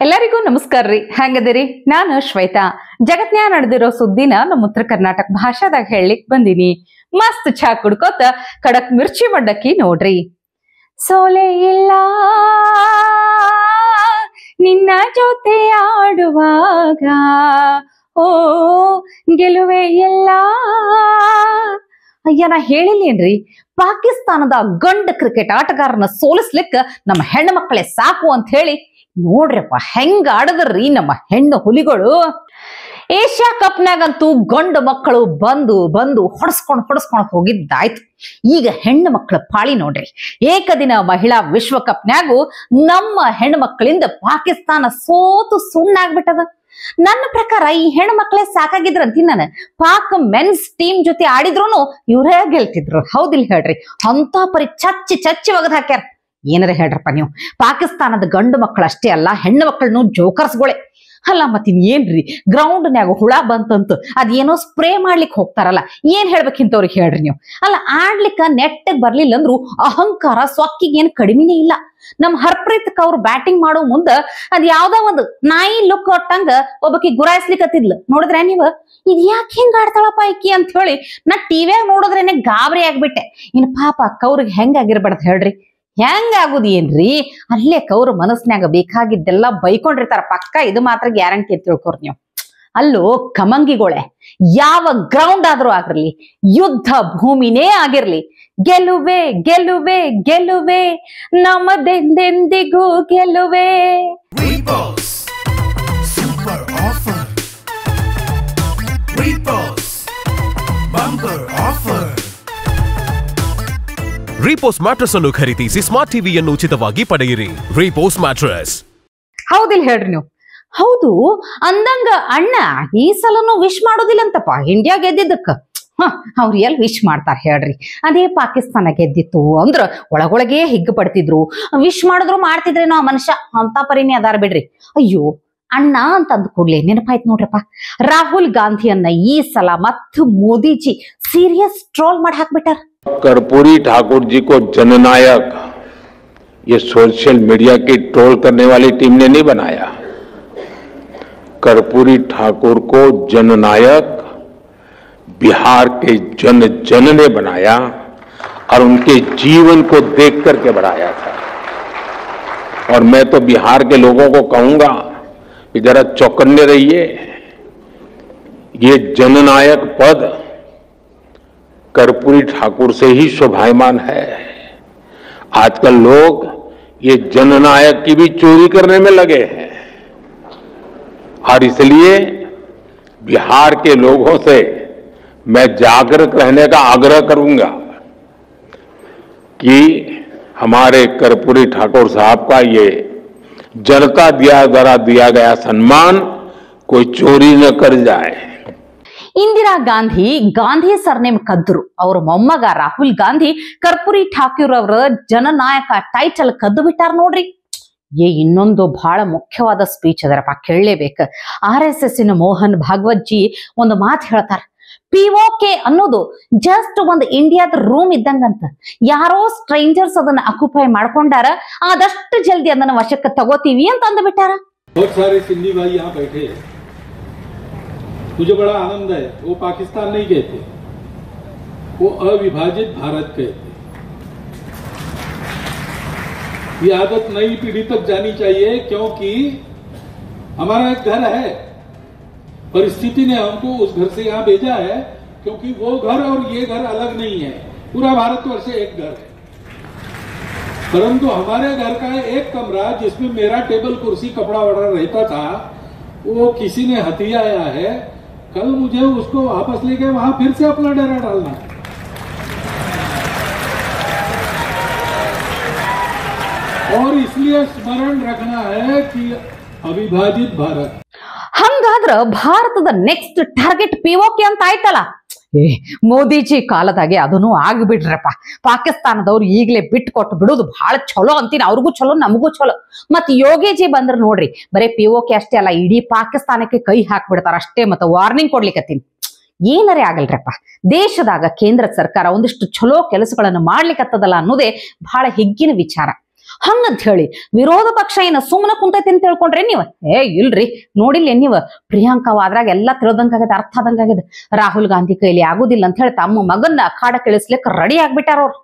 ಎಲ್ಲರಿಗೂ ನಮಸ್ಕಾರ ರೀ. ಹೆಂಗದಿರಿ? ನಾನು ಶ್ವೇತಾ. ಜಗತ್ನ್ಯಾಗ ನಡೆದಿರೋ ಸುದ್ದಿನ ನಮ್ಮ ಉತ್ತರ ಕರ್ನಾಟಕ ಭಾಷಾದಾಗ ಹೇಳಲಿಕ್ ಬಂದಿನಿ. ಮಸ್ತ್ ಚಾ ಕುಡ್ಕೋತ ಕಡಕ್ ಮಿರ್ಚಿ ಮಡ್ಡಕ್ಕಿ ನೋಡ್ರಿ. ಸೋಲೆ ಇಲ್ಲ ನಿನ್ನ ಜೊತೆ ಆಡುವಾಗ, ಓ ಗೆಲುವೆ ಇಲ್ಲ. ಅಯ್ಯ, ನಾ ಹೇಳಿಲ್ಲೇನ್ರಿ, ಪಾಕಿಸ್ತಾನದ ಗಂಡ ಕ್ರಿಕೆಟ್ ಆಟಗಾರನ ಸೋಲಿಸ್ಲಿಕ್ಕ ನಮ್ಮ ಹೆಣ್ಣು ಮಕ್ಕಳೇ ಸಾಕು ಅಂತ ಹೇಳಿ. ನೋಡ್ರಪ್ಪ ಹೆಂಗ ಆಡದ್ರಿ ನಮ್ಮ ಹೆಣ್ಣು ಹುಲಿಗಳು. ಏಷ್ಯಾ ಕಪ್ನಾಗಂತೂ ಗಂಡು ಮಕ್ಕಳು ಬಂದು ಬಂದು ಹೊಡ್ಸ್ಕೊಂಡ್ ಹೋಗಿದ್ದಾಯ್ತು. ಈಗ ಹೆಣ್ಣು ಮಕ್ಕಳ ಪಾಳಿ ನೋಡ್ರಿ. ಏಕದಿನ ಮಹಿಳಾ ವಿಶ್ವಕಪ್ನಾಗೂ ನಮ್ಮ ಹೆಣ್ಣು ಮಕ್ಕಳಿಂದ ಪಾಕಿಸ್ತಾನ ಸೋತು ಸುಣ್ಣಾಗ್ಬಿಟ್ಟದ. ನನ್ನ ಪ್ರಕಾರ ಈ ಹೆಣ್ಣು ಮಕ್ಕಳೇ ಸಾಕಾಗಿದ್ರಂತೀನಿ ನಾನು. ಪಾಕ್ ಮೆನ್ಸ್ ಟೀಮ್ ಜೊತೆ ಆಡಿದ್ರು ಇವರೇ ಗೆಲ್ತಿದ್ರು. ಹೌದಿಲ್ಲ ಹೇಳ್ರಿ? ಅಂತ ಪರಿ ಚಚ್ಚಿ ಒಗದ್ ಹಾಕ್ಯಾರ. ಏನಾರ ಹೇಳ್ರಪ್ಪ ನೀವು. ಪಾಕಿಸ್ತಾನದ ಗಂಡು ಮಕ್ಕಳು ಅಷ್ಟೇ ಅಲ್ಲ, ಹೆಣ್ಣು ಮಕ್ಕಳನ್ನು ಜೋಕರ್ಸ್ಗಳೇ ಅಲ್ಲ. ಮತ್ತಿನ್ ಏನ್ರಿ, ಗ್ರೌಂಡ್ನ್ಯಾಗ ಹುಳ ಬಂತಂತ ಅದೇನೋ ಸ್ಪ್ರೇ ಮಾಡ್ಲಿಕ್ಕೆ ಹೋಗ್ತಾರಲ್ಲ, ಏನ್ ಹೇಳ್ಬೇಕಿಂತವ್ರಿಗೆ ಹೇಳ್ರಿ ನೀವು. ಅಲ್ಲ, ಆಡ್ಲಿಕ್ಕ ನೆಟ್ಟಗ್ ಬರ್ಲಿಲ್ಲ ಅಂದ್ರು ಅಹಂಕಾರ ಸೊಕ್ಕಿಗೆ ಏನ್ ಕಡಿಮೆನೇ ಇಲ್ಲ. ನಮ್ ಹರ್ಪ್ರೀತ್ ಕೌರ್ ಬ್ಯಾಟಿಂಗ್ ಮಾಡೋ ಮುಂದ ಅದ್ ಯಾವ್ದೋ ಒಂದು ನಾಯಿ ಲುಕ್ ಕೊಟ್ಟಂಗ ಒಬ್ಬಕಿ ಗುರಾಯಿಸ್ಲಿಕ್ಕತ್ತಿದ್ಲು. ನೋಡಿದ್ರೆ ನೀವ್ ಇದ್ ಯಾಕೆ ಹಿಂಗ ಆಡ್ತಾಳಪ್ಪ ಈಕಿ ಅಂತ ಹೇಳಿ ನಾ ಟಿವಿಯಾಗ ನೋಡಿದ್ರೇನೆ ಗಾಬರಿ ಆಗ್ಬಿಟ್ಟೆ. ಇನ್ ಪಾಪ ಕೌರ್ಗ್ ಹೆಂಗಾಗಿರ್ಬಾರ್ದು ಹೇಳ್ರಿ? ಹೆಂಗಾಗುದು ಏನ್ರಿ? ಅಲ್ಲೇ ಕೌರ ಮನಸ್ನ್ಯಾಗ ಬೇಕಾಗಿದ್ದೆಲ್ಲ ಬೈಕೊಂಡಿರ್ತಾರ ಪಕ್ಕ. ಇದು ಮಾತ್ರ ಗ್ಯಾರಂಟಿ ಅಂತ ತಿಳ್ಕೊರ್ ನೀವು. ಅಲ್ಲೋ ಕಮಂಗಿಗೋಳೆ, ಯಾವ ಗ್ರೌಂಡ್ ಆದ್ರೂ ಆಗಿರ್ಲಿ, ಯುದ್ಧ ಭೂಮಿನೇ ಆಗಿರ್ಲಿ, ಗೆಲುವೆ ಗೆಲುವೆ ಗೆಲುವೆ ನಮ್ಮದೆಂದೆಂದಿಗೂ ಗೆಲುವೆ. ರೀಪೋಸ್ ಮ್ಯಾಟ್ರೆಸ್ ಅನ್ನು ಖರೀದಿಸಿ ಸ್ಮಾರ್ಟ್ ಟಿವಿಯನ್ನು ಉಚಿತವಾಗಿ ಪಡೆಯಿರಿ. ರೀಪೋಸ್ ಮ್ಯಾಟ್ರೆಸ್. ಹೌದಿಲ್ಲ ಹೇಳ್ರಿ ನೀವು? ಹೌದು ಅಂದಂಗ ಅಣ್ಣ ಈ ಸಲನು ವಿಶ್ ಮಾಡೋದಿಲ್ಲ ಅಂತಪ್ಪ ಇಂಡಿಯಾ ಗೆದ್ದಿದ್ದಕ್ಕ. ಅವ್ರು ಎಲ್ಲಿ ವಿಶ್ ಮಾಡ್ತಾರ ಹೇಳ್ರಿ? ಅದೇ ಪಾಕಿಸ್ತಾನ ಗೆದ್ದಿತ್ತು ಅಂದ್ರ ಒಳಗೊಳಗೆ ಹಿಗ್ಗು ಪಡ್ತಿದ್ರು, ವಿಶ್ ಮಾಡಿದ್ರು ಮಾಡ್ತಿದ್ರೇನೋ ಮನುಷ್ಯ. ಅಂತ ಪರಿನೇ ಅದಾರ ಬಿಡ್ರಿ. ಅಯ್ಯೋ, ಅಣ್ಣ ಅಂತ ಅಂದ ಕೂಡ್ಲೆ ನೆನಪಾಯ್ತು ನೋಡ್ರಪ್ಪ, ರಾಹುಲ್ ಗಾಂಧಿಯನ್ನ ಈ ಸಲ ಮತ್ತು ಮೋದಿಜಿ ಸೀರಿಯಸ್ ಟ್ರೋಲ್ ಮಾಡಿ ಹಾಕ್ಬಿಟ್ಟಾರ. कर्पूरी ठाकुर जी को जननायक ये सोशल मीडिया की ट्रोल करने वाली टीम ने नहीं बनाया. कर्पूरी ठाकुर को जननायक बिहार के जन ने बनाया और उनके जीवन को देख करके बढ़ाया था. और मैं तो बिहार के लोगों को कहूंगा कि जरा चौकन्ने रहिए. ये जननायक पद कर्पूरी ठाकुर से ही शोभायमान है. आजकल लोग ये जननायक की भी चोरी करने में लगे हैं. और इसलिए बिहार के लोगों से मैं जागरूक रहने का आग्रह करूंगा कि हमारे कर्पूरी ठाकुर साहब का ये जनता द्वारा दिया गया सम्मान कोई चोरी न कर जाए. ಇಂದಿರಾ ಗಾಂಧಿ ಸರ್ನೇಮ್ ಕದ್ರು. ಅವ್ರ ಮೊಮ್ಮಗ ರಾಹುಲ್ ಗಾಂಧಿ ಕರ್ಪೂರಿ ಠಾಕೂರ್ ಅವರ ಜನನಾಯಕ ಟೈಟಲ್ ಕದ್ದು ಬಿಟ್ಟಾರ ನೋಡ್ರಿ. ಇನ್ನೊಂದು ಬಹಳ ಮುಖ್ಯವಾದ ಸ್ಪೀಚ್ ಅದರಪ್ಪ, ಕೇಳಲೇಬೇಕು. RSS ಮೋಹನ್ ಭಾಗವತ್ ಜಿ ಒಂದು ಮಾತು ಹೇಳ್ತಾರ. POK ಅನ್ನೋದು ಜಸ್ಟ್ ಒಂದು ಇಂಡಿಯಾದ ರೂಮ್ ಇದ್ದಂಗಂತ. ಯಾರೋ ಸ್ಟ್ರೇಂಜರ್ಸ್ ಅದನ್ನ ಅಕ್ಯುಪೈ ಮಾಡ್ಕೊಂಡಾರ, ಆದಷ್ಟು ಜಲ್ದಿ ಅದನ್ನ ವಶಕ್ಕೆ ತಗೋತೀವಿ ಅಂತ ಅಂದ್ಬಿಟ್ಟಾರ. मुझे बड़ा आनंद है, वो पाकिस्तान नहीं गए थे, वो अविभाजित भारत गए थे. ये आदत नई पीढ़ी तक जानी चाहिए, क्योंकि हमारा एक घर है, परिस्थिति ने हमको उस घर से यहाँ भेजा है, क्योंकि वो घर और ये घर अलग नहीं है. पूरा भारतवर्ष एक घर है, परंतु हमारे घर का एक कमरा जिसमें मेरा टेबल कुर्सी कपड़ा वड़ा रहता था, वो किसी ने हथियाया है. कल मुझे उसको वापस लेके वहां फिर से अपना डेरा डालना है. और इसलिए स्मरण रखना है कि अविभाजित भारत. ಹಂಗಾದ್ರ ಭಾರತದ ನೆಕ್ಸ್ಟ್ ಟಾರ್ಗೆಟ್ POK ಅಂತ ಆಯ್ತಲ್ಲ. ಮೋದಿಜಿ ಕಾಲದಾಗೆ ಅದನ್ನು ಆಗ್ಬಿಡ್ರಪ್ಪ. ಪಾಕಿಸ್ತಾನದವ್ರು ಈಗಲೇ ಬಿಟ್ಟು ಕೊಟ್ಟು ಬಿಡುದು ಬಹಳ ಚಲೋ ಅಂತೀನಿ. ಅವ್ರಿಗೂ ಚಲೋ, ನಮಗೂ ಚಲೋ. ಮತ್ ಯೋಗಿಜಿ ಬಂದ್ರ ನೋಡ್ರಿ, ಬರೀ POK ಅಷ್ಟೇ ಅಲ್ಲ, ಇಡೀ ಪಾಕಿಸ್ತಾನಕ್ಕೆ ಕೈ ಹಾಕ್ಬಿಡ್ತಾರ ಅಷ್ಟೇ. ಮತ್ತೆ ವಾರ್ನಿಂಗ್ ಕೊಡ್ಲಿಕ್ಕತ್ತೀನಿ. ಏನರೇ ಆಗಲ್ರಪ್ಪ, ದೇಶದಾಗ ಕೇಂದ್ರ ಸರ್ಕಾರ ಒಂದಿಷ್ಟು ಚಲೋ ಕೆಲಸಗಳನ್ನು ಮಾಡ್ಲಿಕ್ಕತ್ತದಲ್ಲ ಅನ್ನೋದೇ ಬಹಳ ಹಿಗ್ಗಿನ ವಿಚಾರ. ಹಂಗಂತ ಹೇಳಿ ವಿರೋಧ ಪಕ್ಷ ಏನ ಸುಮ್ಮನೆ ಕುಂತೈತಿ ಅಂತ ತಿಳ್ಕೊಂಡ್ರಿ ನೀವ್? ಇಲ್ರಿ, ನೋಡಿಲ್ಲ ನೀವ್ ಪ್ರಿಯಾಂಕಾ ಅದ್ರಾಗ ಎಲ್ಲಾ ತಿಳಿದಂಗಾಗದ, ಅರ್ಥ ಆದಂಗಾಗದ. ರಾಹುಲ್ ಗಾಂಧಿ ಕೈಲಿ ಆಗುದಿಲ್ಲ ಅಂತ ಹೇಳಿ ತಮ್ಮ ಮಗನ್ನ ಅಖಾಡಕ್ಕೆ ಇಳಿಸ್ಲಿಕ್ಕೆ ರೆಡಿ ಆಗ್ಬಿಟ್ಟಾರ ಅವ್ರು.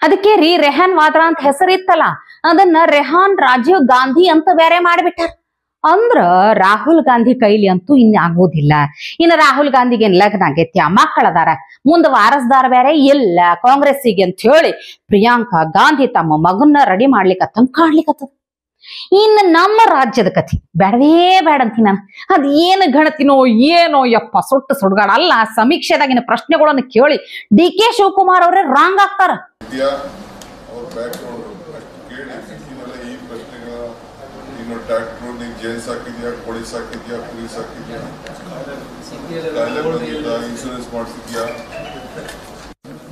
ಅದಕ್ಕೆ ರೀ ರೆಹಾನ್ ವಾದ್ರಾ ಅಂತ ಹೆಸರಿತ್ತಲ್ಲ, ಅದನ್ನ ರೆಹಾನ್ ರಾಜೀವ್ ಗಾಂಧಿ ಅಂತ ಬೇರೆ ಮಾಡಿಬಿಟ್ಟಾರ. ಅಂದ್ರ ರಾಹುಲ್ ಗಾಂಧಿ ಕೈಲಿ ಅಂತೂ ಇನ್ನ ಆಗೋದಿಲ್ಲ. ಇನ್ನು ರಾಹುಲ್ ಗಾಂಧಿಗೆ ಏನ್ ಲಗ್ನ ಆಗೈತಿ, ಮಕ್ಕಳದಾರ, ಮುಂದ ವಾರಸ್ದಾರ ಬೇರೆ ಇಲ್ಲ ಕಾಂಗ್ರೆಸ್ಸಿಗೆ ಅಂತ ಹೇಳಿ ಪ್ರಿಯಾಂಕಾ ಗಾಂಧಿ ತಮ್ಮ ಮಗನ್ನ ರೆಡಿ ಮಾಡ್ಲಿಕ್ಕತ್ತಂಗ್ ಕಾಡ್ಲಿಕ್ಕತ್ತದ. ಇನ್ನು ನಮ್ಮ ರಾಜ್ಯದ ಕಥೆ ಬೇಡವೇ ಬೇಡ ಅಂತೀನಿ ನಾನು. ಅದ್ ಏನು ಗಣತಿನೋ ಏನೋ ಯಪ್ಪ, ಸುಡ್ಗಾಡ ಅಲ್ಲ. ಸಮೀಕ್ಷೆದಾಗಿನ ಪ್ರಶ್ನೆಗಳನ್ನ ಕೇಳಿ ಡಿ.ಕೆ. ಶಿವಕುಮಾರ್ ಅವರೇ ರಾಂಗ್ ಆಗ್ತಾರ.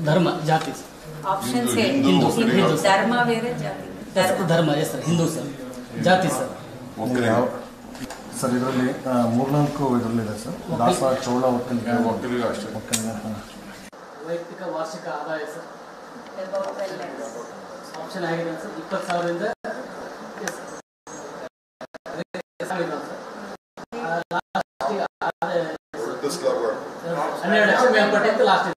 ಧರ್ಮ ಜಾತಿ ಧರ್ಮ ಸರ್, ಹಿಂದೂ ಸರ್, ಜಾತಿ ಸರ್. ಸರ್ ಇದರಲ್ಲಿ 3-4 ಇದರಲ್ಲಿದೆ ಸರ್. ದಾಸ ಚೋಳ ಒಕ್ಕಲಿಗ ಅಷ್ಟೇ. ವೈಯಕ್ತಿಕ ವಾರ್ಷಿಕ ಆದಾಯ ಸರ್ ಆಪ್ಷನ್ ಆಗಿದೆ ಸರ್. 20,000ರಿಂದ 12 ಲಕ್ಷ ಮೇಲ್ಪಟ್ಟಿದ್ದು ಲಾಸ್ಟ್.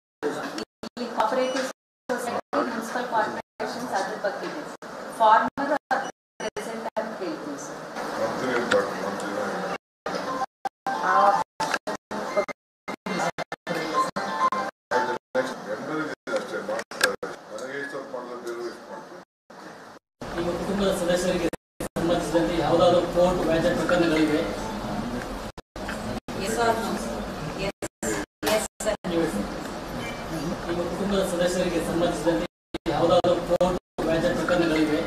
ನಿಮ್ಮ ಕುಟುಂಬದ ಸದಸ್ಯರಿಗೆ ಸಂಬಂಧಿಸಿದಂತೆ ಯಾವುದಾದರೂ ಕೋರ್ಟ್ ವ್ಯಾಜ್ಯ ಪ್ರಕರಣಗಳಿವೆ? ನಿಮ್ಮ ಕುಟುಂಬದ ಸದಸ್ಯರಿಗೆ ಸಂಬಂಧಿಸಿದಂತೆ ಯಾವುದಾದರೂ court ವ್ಯಾಜ್ಯ ಪ್ರಕರಣಗಳಿವೆ?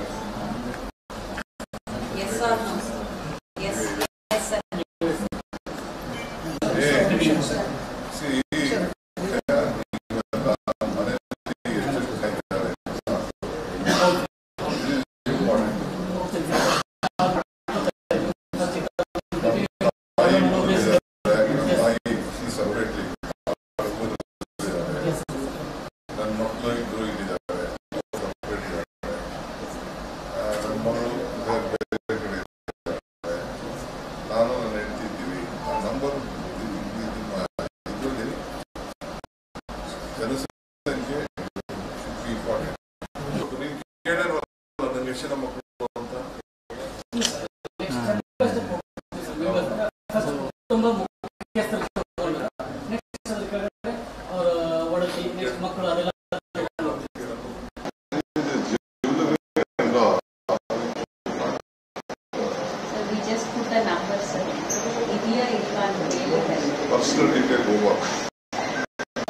Personal detail over.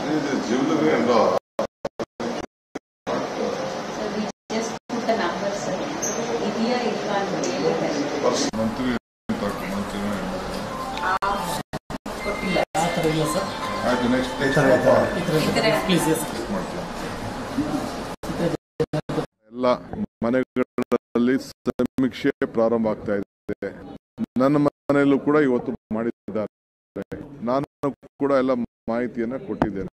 This is jewelry and all. So we just put the number, sir. Idea Irfan Monthly. ಎಲ್ಲ ಮನೆಗಳಲ್ಲಿ ಸಮೀಕ್ಷೆ ಪ್ರಾರಂಭ ಆಗ್ತಾ ಇದೆ. ನನ್ನ ಮನೆಯಲ್ಲೂ ಕೂಡ ಇವತ್ತು ಮಾಡಿದ್ದಾರೆ. ನಾನು ಕೂಡ ಎಲ್ಲ ಮಾಹಿತಿಯನ್ನ ಕೊಟ್ಟಿದ್ದೇನೆ.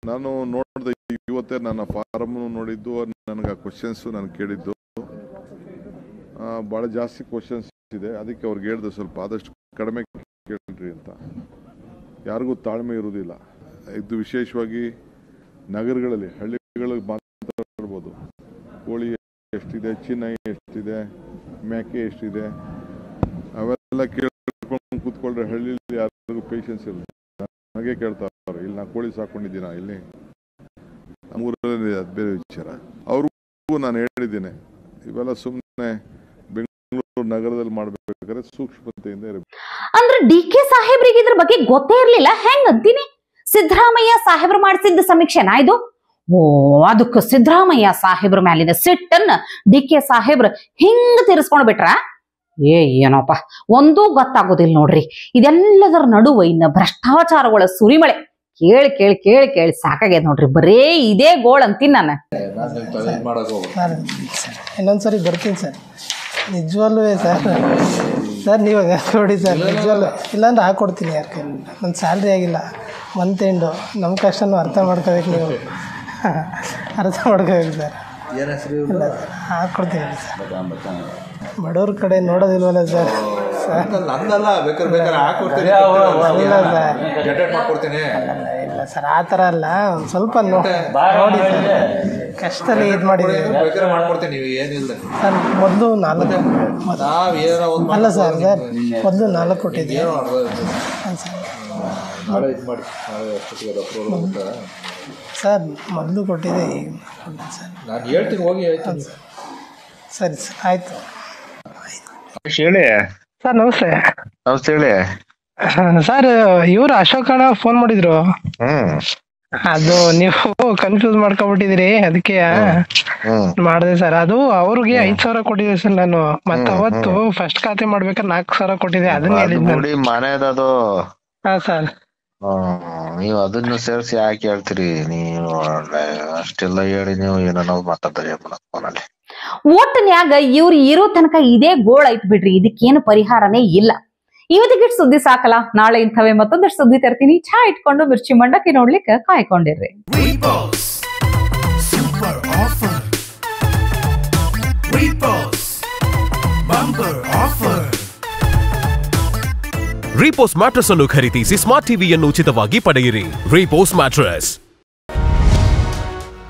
ನಾನು ನೋಡಿದ ಇವತ್ತೇ ನನ್ನ ಫಾರಮ್ ನೋಡಿದ್ದು, ನನಗೆ ಕ್ವಶನ್ಸ್ ನಾನು ಕೇಳಿದ್ದು ಭಾಳ ಜಾಸ್ತಿ ಕ್ವಶನ್ಸ್ ಇದೆ. ಅದಕ್ಕೆ ಅವ್ರಿಗೆ ಹೇಳಿದೆ ಸ್ವಲ್ಪ ಆದಷ್ಟು ಕಡಿಮೆ ಕೇಳ್ರಿ ಅಂತ. ಯಾರಿಗೂ ತಾಳ್ಮೆ ಇರುವುದಿಲ್ಲ. ಇದು ವಿಶೇಷವಾಗಿ ನಗರಗಳಲ್ಲಿ, ಹಳ್ಳಿಗಳಲ್ಲಿ ಮಾತಾಡ್ಬೋದು. ಕೋಳಿ ಎಷ್ಟಿದೆ, ಚಿನ್ನ ಎಷ್ಟಿದೆ, ಮೇಕೆ ಎಷ್ಟಿದೆ, ಅವೆಲ್ಲ ಕೇಳ್ಕೊಂಡು ಕೂತ್ಕೊಂಡ್ರೆ ಹಳ್ಳಿಯಲ್ಲಿ ಯಾರಿಗೂ ಪೇಷನ್ಸ್ ಇಲ್ಲ. ನನಗೆ ಕೇಳ್ತಾರೆ, ಇಲ್ಲಿ ನಾ ಕೋಳಿ ಸಾಕೊಂಡಿದ್ದೀನ, ಇಲ್ಲಿ ನಮ್ಮೂರಲ್ಲಿ ಅದು ಬೇರೆ ವಿಚಾರ. ಅವ್ರಿಗೂ ನಾನು ಹೇಳಿದ್ದೇನೆ, ಇವೆಲ್ಲ ಸುಮ್ಮನೆ ಬೆಂಗಳೂರು ನಗರದಲ್ಲಿ ಮಾಡ್ಬೇಕಾದ್ರೆ ಸೂಕ್ಷ್ಮತೆಯಿಂದ ಇರಬೇಕು. ಅಂದ್ರೆ ಡಿ.ಕೆ. ಸಾಹೇಬ್ರಿಗೆ ಇದ್ರ ಬಗ್ಗೆ ಗೊತ್ತೇ ಇರ್ಲಿಲ್ಲ ಹೆಂಗ್ ಅಂತೀನಿ? ಸಿದ್ದರಾಮಯ್ಯ ಸಾಹೇಬ್ರು ಮಾಡಿಸಿದ್ದ ಸಮೀಕ್ಷೆನಾ ಇದು? ಓ ಅದಕ್ಕೆ ಸಿದ್ದರಾಮಯ್ಯ ಸಾಹೇಬ್ರ ಮ್ಯಾಲಿನ ಸಿಟ್ಟನ್ನ ಡಿ.ಕೆ. ಸಾಹೇಬ್ರ ಹಿಂಗ ತೀರಿಸ್ಕೊಂಡ್ ಬಿಟ್ರ ಏನೋಪ್ಪ ಒಂದೂ ಗೊತ್ತಾಗೋದಿಲ್ಲ ನೋಡ್ರಿ. ಇದೆಲ್ಲದರ ನಡುವೆ ಇನ್ನ ಭ್ರಷ್ಟಾಚಾರಗಳ ಸುರಿಮಳೆ ಕೇಳಿ ಕೇಳಿ ಕೇಳಿ ಕೇಳಿ ಸಾಕಾಗ್ಯದ ನೋಡ್ರಿ. ಬರೇ ಇದೇ ಗೋಳ್ ಅಂತೀನಿ ನಾನು. ಇನ್ನೊಂದ್ಸರಿ ಬರ್ತೀನಿ ಸರ್, ನಿಜವಲ್ಲೂ ಸರ್ ನೀವು ನೋಡಿ ಸರ್, ನಿಜವಲ್ಲೂ ಇಲ್ಲಾಂದ್ರೆ ಹಾಕ್ಕೊಡ್ತೀನಿ. ಯಾಕೆ ನನ್ನ ಸ್ಯಾಲ್ರಿ ಆಗಿಲ್ಲ, ಮಂತ್ ಎಂಡು, ನಮ್ಮ ಕಷ್ಟನೂ ಅರ್ಥ ಮಾಡ್ಕೋಬೇಕು, ನೀವು ಅರ್ಥ ಮಾಡ್ಕೋಬೇಕು ಸರ್. ಇಲ್ಲ ಸರ್, ಹಾಕ್ಕೊಡ್ತೀನಿ ಸರ್. ಬಡವ್ರ ಕಡೆ ನೋಡೋದಿಲ್ವಲ್ಲ ಸರ್. ಇಲ್ಲ ಸರ್, ಆ ಥರ ಅಲ್ಲ, ಒಂದು ಸ್ವಲ್ಪ ನೋಡಿ ಸರ್, ಕಷ್ಟದಲ್ಲಿ ಇದು ಮಾಡಿದ್ದೀವಿ ಸರ್. ಮೊದಲು 4 ಅಲ್ಲ ಸರ್, ಮೊದಲು 4 ಕೊಟ್ಟಿದ್ದೀವಿ ಸರ್. ಮೊದಲು ಕೊಟ್ಟಿದ್ದೆ, ಈಗ ಸರ್. ನಾನು ಹೇಳ್ತೀನಿ, ಹೋಗಿ ಸರಿ ಸರ್, ಆಯ್ತು. ಹೇಳಿ ಸರ್. ನಮಸ್ತೆ. ನಮಸ್ತೆ ಹೇಳಿ ಸರ್. ಇವ್ರು ಅಶೋಕ್ ಅಣ್ಣ ಫೋನ್ ಮಾಡಿದ್ರು. ಅದು ನೀವು ಕನ್ಫ್ಯೂಸ್ ಮಾಡ್ಕೊಬಿಟ್ಟಿದ್ರಿ, ಅದಕ್ಕೆ ಮಾಡಿದೆ ಸರ್. ಅದು ಅವ್ರಿಗೆ 5,000 ಕೊಟ್ಟಿದ್ದೆ ಸರ್ ನಾನು. ಮತ್ತೆ ಅವತ್ತು ಫಸ್ಟ್ ಖಾತೆ ಮಾಡ್ಬೇಕಾದ್ರೆ 4,000 ಕೊಟ್ಟಿದ್ದೆ. ಅದನ್ನ ಹೇಳಿದ್ದೆ ಮನೆಯದು. ಹಾ ಸರ್. ನೀವು ಅದನ್ನು ಸೇರಿಸಿ ಯಾಕೆ ಹೇಳ್ತೀರಿ? ನೀವು ಅಷ್ಟೆಲ್ಲ ಹೇಳಿ ನೀವು ಏನೋ ಮಾತಾಡ್ತಾರೆ ಫೋನಲ್ಲಿ. ಒಟ್ಟನ್ಯಾಗ ಇವ್ರು ಇರೋ ತನಕ ಇದೇ ಗೋಳ್ ಐತ್ ಬಿಡ್ರಿ. ಇದಕ್ಕೇನು ಪರಿಹಾರನೇ ಇಲ್ಲ. ಇವತ್ತಿಗಿಟ್ ಸುದ್ದಿ ಸಾಕಲ್ಲ, ನಾಳೆ ಇಂಥವೇ ಮತ್ತೊಂದಷ್ಟು ಸುದ್ದಿ ತರ್ತೀನಿ. ಚಾ ಇಟ್ಕೊಂಡು ಮಿರ್ಚಿ ಮಂಡಕ್ಕಿ ನೋಡ್ಲಿಕ್ಕೆ ಕಾಯ್ಕೊಂಡಿರ್ರಿ. ರೀಪೋಸ್ ಮ್ಯಾಟ್ರೆಸ್ ಅನ್ನು ಖರೀದಿಸಿ ಸ್ಮಾರ್ಟ್ ಟಿವಿಯನ್ನು ಉಚಿತವಾಗಿ ಪಡೆಯಿರಿ. ರೀಪೋಸ್ ಮ್ಯಾಟ್ರೆಸ್.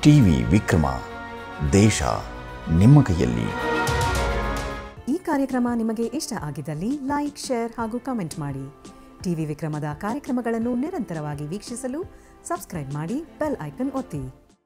ಟಿವಿ ವಿಕ್ರಮ, ದೇಶ ನಿಮ್ಮ ಕೈಯಲ್ಲಿ. ಈ ಕಾರ್ಯಕ್ರಮ ನಿಮಗೆ ಇಷ್ಟ ಆಗಿದ್ದಲ್ಲಿ ಲೈಕ್, ಶೇರ್ ಹಾಗೂ ಕಮೆಂಟ್ ಮಾಡಿ. ಟಿವಿ ವಿಕ್ರಮದ ಕಾರ್ಯಕ್ರಮಗಳನ್ನು ನಿರಂತರವಾಗಿ ವೀಕ್ಷಿಸಲು ಸಬ್ಸ್ಕ್ರೈಬ್ ಮಾಡಿ, ಬೆಲ್ ಐಕನ್ ಒತ್ತಿ.